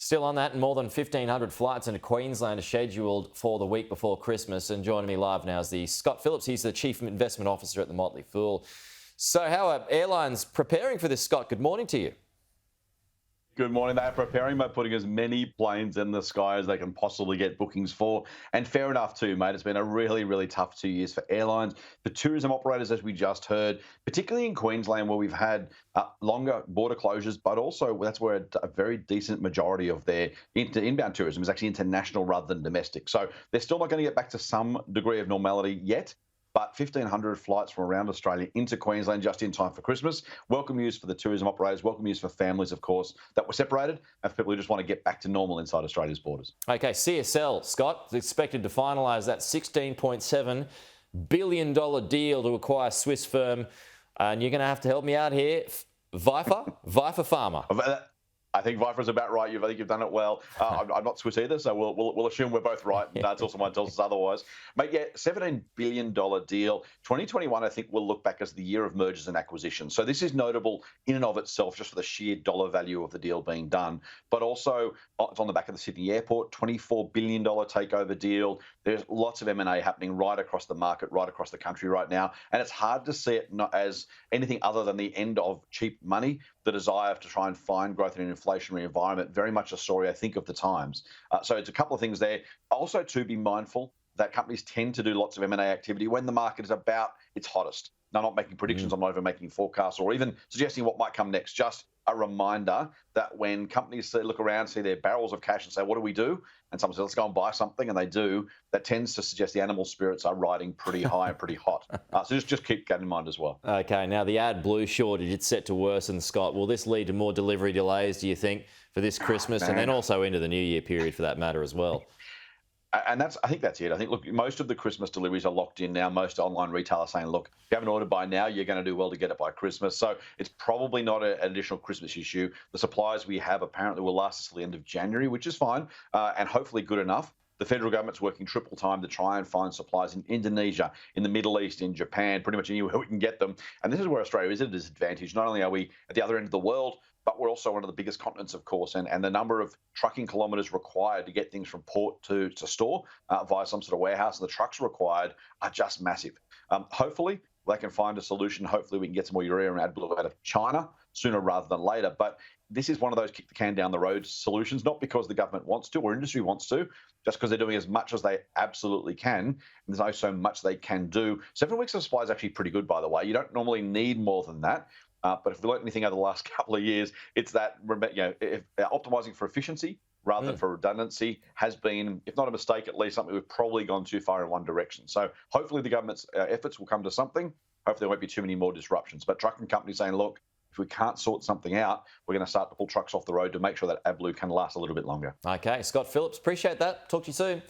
Still on that, and more than 1,500 flights into Queensland are scheduled for the week before Christmas. And joining me live now is the Scott Phillips. He's the Chief Investment Officer at the Motley Fool. So how are airlines preparing for this, Scott? Good morning to you. Good morning. They're preparing by putting as many planes in the sky as they can possibly get bookings for. And fair enough too, mate. It's been a really, really tough 2 years for airlines, for tourism operators, as we just heard, particularly in Queensland, where we've had longer border closures, but also that's where a very decent majority of their inbound tourism is actually international rather than domestic. So they're still not going to get back to some degree of normality yet. But 1,500 flights from around Australia into Queensland just in time for Christmas. Welcome news for the tourism operators, welcome news for families, of course, that were separated, and for people who just want to get back to normal inside Australia's borders. Okay, CSL, Scott, is expected to finalise that $16.7 billion deal to acquire Swiss firm. And you're going to have to help me out here. Viper Pharma. I think Viper's about right. I think you've done it well. I'm not Swiss either, so we'll assume we're both right. And that's also mine tells us otherwise. Mate, yeah, $17 billion deal. 2021, I think, will look back as the year of mergers and acquisitions. So this is notable in and of itself, just for the sheer dollar value of the deal being done. But also, it's on the back of the Sydney Airport, $24 billion takeover deal. There's lots of M&A happening right across the market, right across the country right now. And it's hard to see it not as anything other than the end of cheap money, the desire to try and find growth in an inflationary environment. Very much a story, I think, of the times. So it's a couple of things there. Also, to be mindful that companies tend to do lots of M&A activity when the market is about its hottest. Now, I'm not making predictions, I'm not even making forecasts or even suggesting what might come next. Just a reminder that when companies look around, see their barrels of cash and say, what do we do? And someone says, let's go and buy something, and they do, that tends to suggest the animal spirits are riding pretty high and pretty hot. So just keep that in mind as well. Okay, now the AdBlue shortage, it's set to worsen, Scott. Will this lead to more delivery delays, do you think, for this Christmas and then also into the New Year period for that matter as well? And I think that's it. I think, look, most of the Christmas deliveries are locked in now. Most online retailers saying, look, if you haven't ordered by now, you're going to do well to get it by Christmas. So it's probably not an additional Christmas issue. The supplies we have apparently will last us till the end of January, which is fine and hopefully good enough. The federal government's working triple time to try and find supplies in Indonesia, in the Middle East, in Japan, pretty much anywhere we can get them. And this is where Australia is at a disadvantage. Not only are we at the other end of the world, but we're also one of the biggest continents, of course, and the number of trucking kilometres required to get things from port to store via some sort of warehouse, and the trucks required are just massive. Hopefully, they can find a solution. Hopefully, we can get some more urea and AdBlue out of China sooner rather than later. But this is one of those kick the can down the road solutions, not because the government wants to or industry wants to, just because they're doing as much as they absolutely can. And there's only so much they can do. 7 weeks of supply is actually pretty good, by the way. You don't normally need more than that. But if we learned anything over the last couple of years, it's that optimizing for efficiency rather than for redundancy has been, if not a mistake, at least something we've probably gone too far in one direction. So hopefully the government's efforts will come to something. Hopefully there won't be too many more disruptions. But trucking companies saying, look, if we can't sort something out, we're going to start to pull trucks off the road to make sure that AdBlue can last a little bit longer. Okay, Scott Phillips, appreciate that. Talk to you soon.